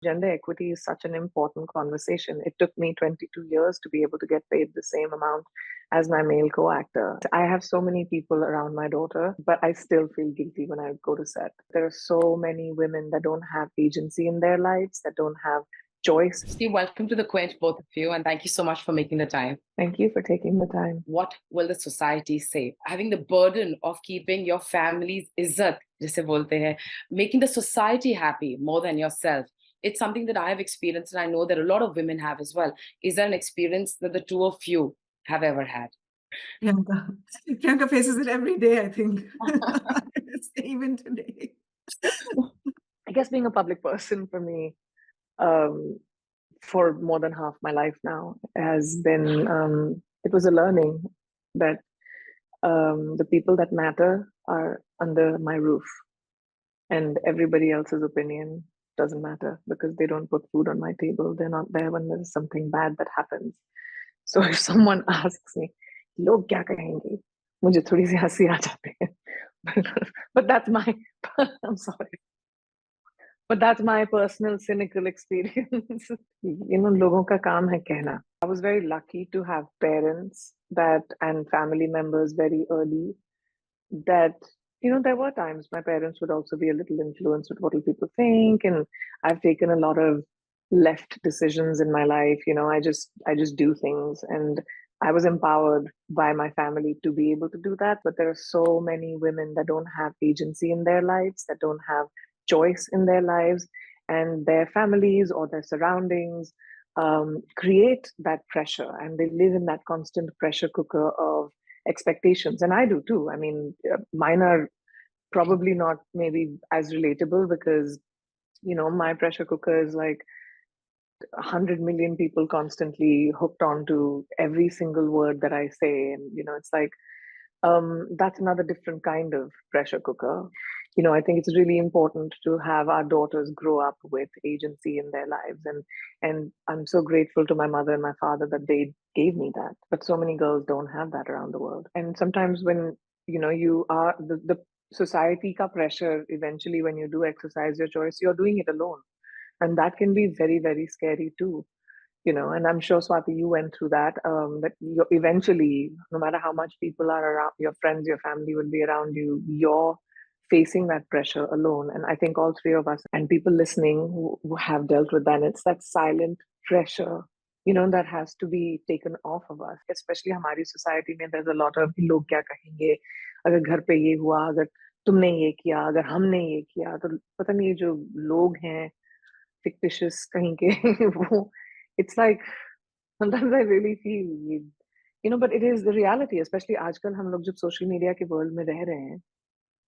Gender equity is such an important conversation. It took me 22 years to be able to get paid the same amount as my male co-actor. I have so many people around my daughter, but I still feel guilty when I go to set. There are so many women that don't have agency in their lives, that don't have choice. Steve, welcome to the Quint, both of you, and thank you so much for making the time. Thank you for taking the time. What will the society say? Having the burden of keeping your family's izzat, jise bolte hai, making the society happy more than yourself. It's something that I have experienced, and I know that a lot of women have as well. Is there an experience that the two of you have ever had? Priyanka faces it every day, I think. Even today. I guess being a public person for me, for more than half my life now, has been, it was a learning that the people that matter are under my roof, and everybody else's opinion doesn't matter because they don't put food on my table. They're not there when there's something bad that happens. So if someone asks me, "Log kya kahenge?" मुझे थोड़ी सी हंसी आ जाती है. But that's my, I'm sorry. But that's my personal cynical experience. लोगों का काम है कहना. I was very lucky to have parents and family members very early that, there were times my parents would also be a little influenced with what will people think. And I've taken a lot of left decisions in my life. I just do things, and I was empowered by my family to be able to do that. But there are so many women that don't have agency in their lives, that don't have choice in their lives, and their families or their surroundings create that pressure, and they live in that constant pressure cooker of expectations. And I do too. I mean, mine are probably not maybe as relatable because, my pressure cooker is like 100 million people constantly hooked on to every single word that I say. And, it's like, that's another different kind of pressure cooker. I think it's really important to have our daughters grow up with agency in their lives. And I'm so grateful to my mother and my father that they gave me that. But so many girls don't have that around the world. And sometimes when, you are the society ka pressure, eventually when you do exercise your choice, you're doing it alone. And that can be very, very scary too. And I'm sure, Swati, you went through that, that you eventually, no matter how much people are around, your friends, your family will be around you, you're facing that pressure alone. And I think all three of us and people listening who have dealt with that, and it's that silent pressure, that has to be taken off of us. Especially हमारी society में, there's a lot of लोग क्या कहेंगे, अगर घर पे ये हुआ, अगर तुमने ये किया, अगर हमने ये किया, तो पता नहीं ये जो लोग हैं fictitious कहीं के वो, it's like sometimes I really feel, but it is the reality. Especially आजकल हम लोग जब सोशल मीडिया के वर्ल्ड में रह रहे हैं,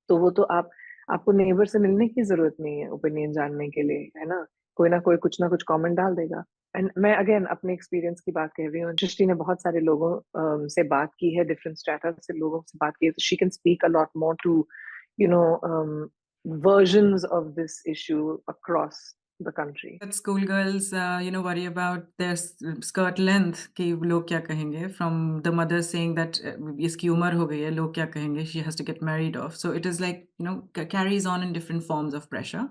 तो वो तो आपको नेबर से मिलने की जरूरत नहीं है ओपिनियन जानने के लिए, है ना? कोई ना कोई कुछ ना कुछ कमेंट डाल देगा. एंड मैं अगेन अपने एक्सपीरियंस की बात कह रही हूँ. सृष्टि ने बहुत सारे लोगों से बात की है, डिफरेंट स्ट्रेटा से लोगों से बात की है, तो she can speak a lot more two versions of this issue across the country. But schoolgirls, worry about their skirt length. कि लोग क्या कहेंगे? From the mother saying that इसकी उम्र हो गई है, लोग क्या कहेंगे? She has to get married off. So it is like, carries on in different forms of pressure.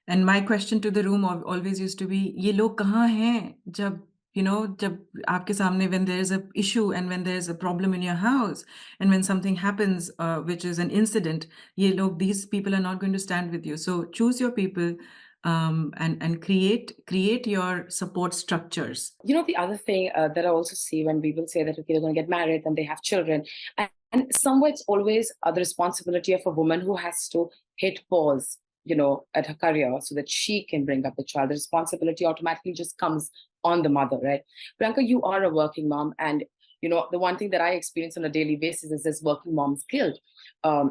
And my question to the room always used to be, ये लोग कहाँ हैं जब जब आपके सामने, when there is a issue and when there is a problem in your house and when something happens, which is an incident, these people are not going to stand with you. So choose your people and create your support structures. The other thing that I also see when people say that, okay, they're going to get married and they have children, and somewhere it's always the responsibility of a woman who has to hit pause, at her career so that she can bring up the child. The responsibility automatically just comes on the mother, right? Priyanka, you are a working mom, and the one thing that I experience on a daily basis is this working mom's guilt.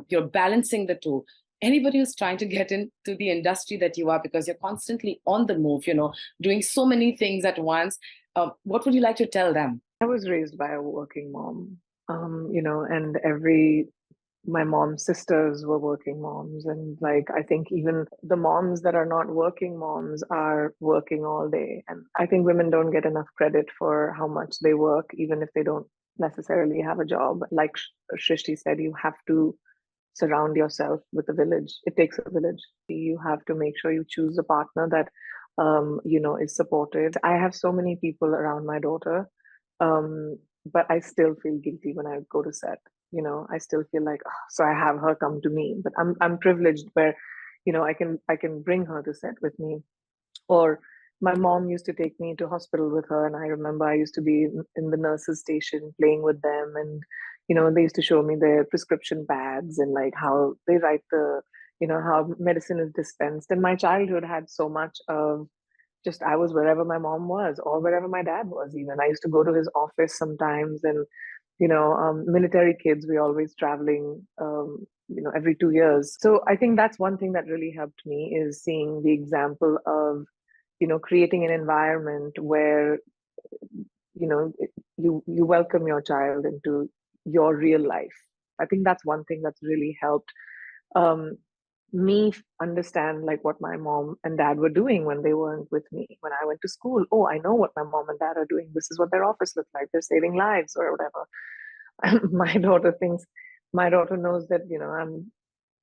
You're balancing the two. Anybody who's trying to get into the industry that you are, because you're constantly on the move, doing so many things at once, what would you like to tell them? I was raised by a working mom, and my mom's sisters were working moms. And I think even the moms that are not working moms are working all day. And I think women don't get enough credit for how much they work, even if they don't necessarily have a job. Like Shrishti said, you have to surround yourself with a village. It takes a village. You have to make sure you choose a partner that is supportive. I have so many people around my daughter, but I still feel guilty when I go to set. I still feel like, "Oh, so I have her come to me." But I'm privileged where, I can bring her to set with me. Or my mom used to take me to hospital with her, and I remember I used to be in the nurses station playing with them, and they used to show me their prescription pads and like how they write how medicine is dispensed. And my childhood had so much of just, I was wherever my mom was or wherever my dad was. Even I used to go to his office sometimes, and military kids, we always traveling, every 2 years. So I think that's one thing that really helped me, is seeing the example of creating an environment where you welcome your child into your real life. I think that's one thing that's really helped um, me understand like what my mom and dad were doing when they weren't with me. When I went to school, oh, I know what my mom and dad are doing. This is what their office looks like. They're saving lives or whatever. My daughter knows that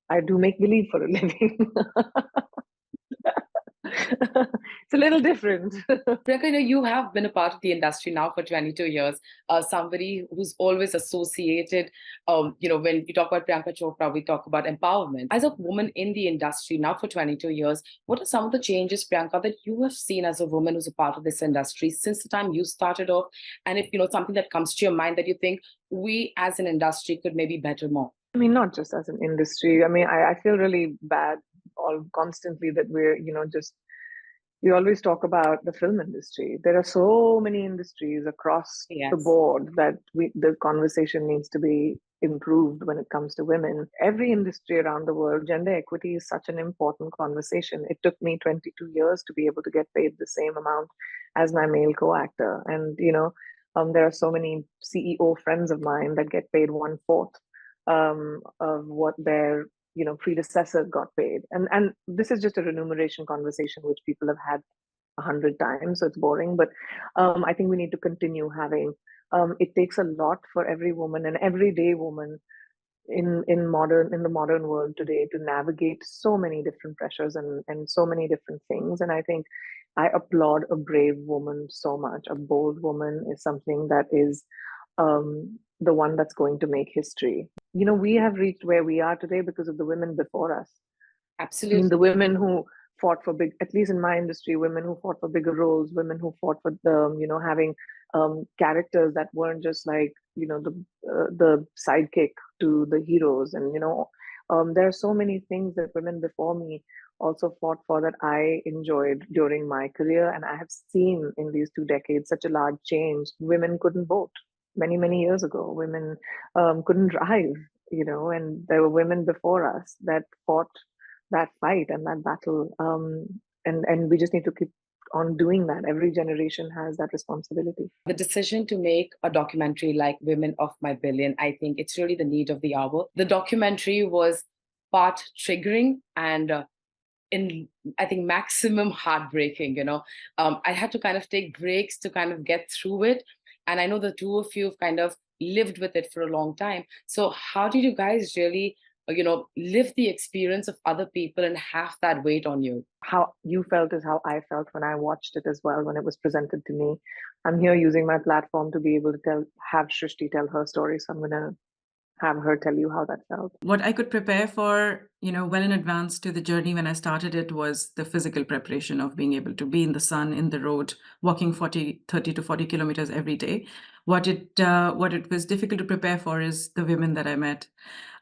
I do make believe for a living. It's a little different. Priyanka, you have been a part of the industry now for 22 years. Somebody who's always associated, when we talk about Priyanka Chopra, we talk about empowerment. As a woman in the industry now for 22 years, what are some of the changes, Priyanka, that you have seen as a woman who's a part of this industry since the time you started off? And if, something that comes to your mind that you think we as an industry could maybe better more? I mean, not just as an industry. I mean, I feel really bad all constantly that we're, we always talk about the film industry. There are so many industries across the Yes. board that the conversation needs to be improved when it comes to women. Every industry around the world, gender equity is such an important conversation. It took me 22 years to be able to get paid the same amount as my male co-actor. And, there are so many CEO friends of mine that get paid 1/4 of what their predecessor got paid. And this is just a remuneration conversation which people have had 100 times, so it's boring. But I think we need to continue having. It takes a lot for every woman, an everyday woman in the modern world today, to navigate so many different pressures and so many different things. And I think I applaud a brave woman so much. A bold woman is something that is the one that's going to make history. We have reached where we are today because of the women before us. Absolutely. I mean, the women who fought for at least in my industry, women who fought for bigger roles, women who fought for having characters that weren't just like, the sidekick to the heroes. And, there are so many things that women before me also fought for that I enjoyed during my career. And I have seen in these 2 decades such a large change. Women couldn't vote many, many years ago. Women couldn't drive, and there were women before us that fought that fight and that battle. And we just need to keep on doing that. Every generation has that responsibility. The decision to make a documentary like Women of My Billion, I think it's really the need of the hour. The documentary was part triggering and I think maximum heartbreaking. I had to kind of take breaks to kind of get through it. And I know the two of you have kind of lived with it for a long time. So how did you guys really live the experience of other people and have that weight on you? How you felt is how I felt when I watched it as well, when it was presented to me. I'm here using my platform to be able to have Srishti tell her story. So I'm going to have her tell you how that felt. What I could prepare for, well in advance to the journey when I started it, was the physical preparation of being able to be in the sun, in the road, walking 30 to 40 kilometers every day. What it was difficult to prepare for is the women that I met.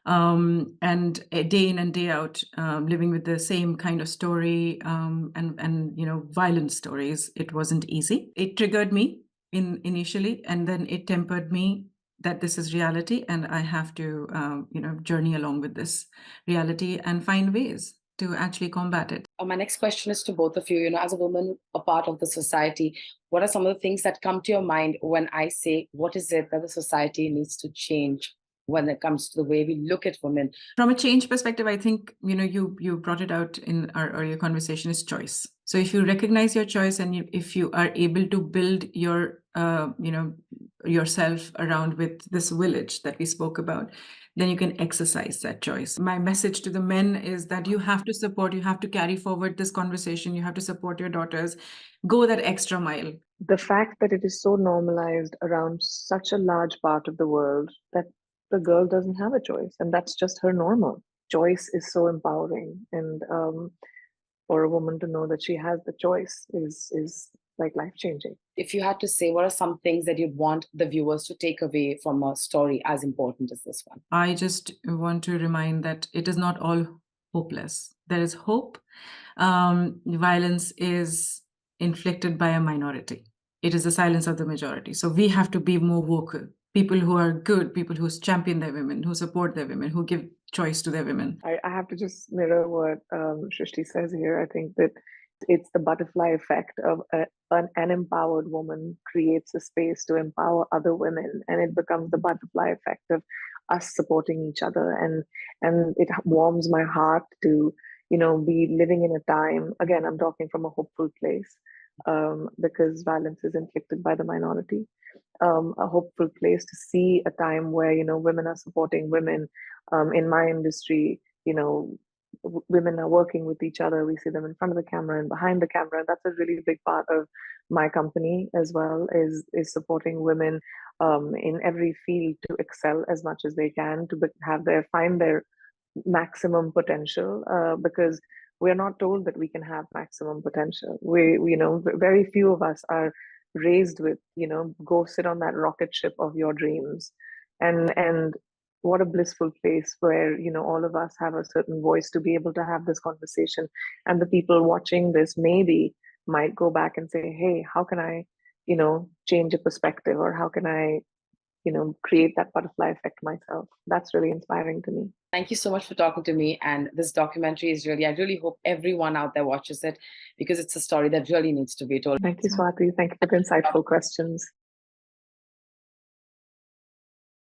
And day in and day out, living with the same kind of story, and violent stories. It wasn't easy. It triggered me initially, and then it tempered me that this is reality, and I have to journey along with this reality and find ways to actually combat it. My next question is to both of you. As a woman, a part of the society, what are some of the things that come to your mind when I say, what is it that the society needs to change when it comes to the way we look at women? From a change perspective, I think, you brought it out in our earlier conversation, is choice. So if you recognize your choice and if you are able to build your, yourself around with this village that we spoke about, then you can exercise that choice. My message to the men is that you have to support, you have to carry forward this conversation, you have to support your daughters, go that extra mile. The fact that it is so normalized around such a large part of the world that the girl doesn't have a choice, and that's just her normal. Choice is so empowering, and for a woman to know that she has the choice is like life-changing. If you had to say, what are some things that you'd want the viewers to take away from a story as important as this one? I just want to remind that it is not all hopeless. There is hope. Violence is inflicted by a minority. It is the silence of the majority. So we have to be more vocal. People who are good, people who champion their women, who support their women, who give choice to their women. I have to just mirror what Srishti says here. I think that it's the butterfly effect of an empowered woman creates a space to empower other women, and it becomes the butterfly effect of us supporting each other. And it warms my heart to be living in a time. Again, I'm talking from a hopeful place, because violence is inflicted by the minority. A hopeful place to see a time where women are supporting women. In my industry, women are working with each other. We see them in front of the camera and behind the camera. That's a really big part of my company as well, is supporting women in every field to excel as much as they can, to find their maximum potential, because we're not told that we can have maximum potential. Very few of us are raised with go sit on that rocket ship of your dreams, and what a blissful place where all of us have a certain voice to be able to have this conversation, and the people watching this maybe might go back and say, hey, how can I change a perspective, or how can I create that butterfly effect myself. That's really inspiring to me. Thank you so much for talking to me. And this documentary is I really hope everyone out there watches it, because it's a story that really needs to be told. Thank you, Swati. Thank you for the insightful questions.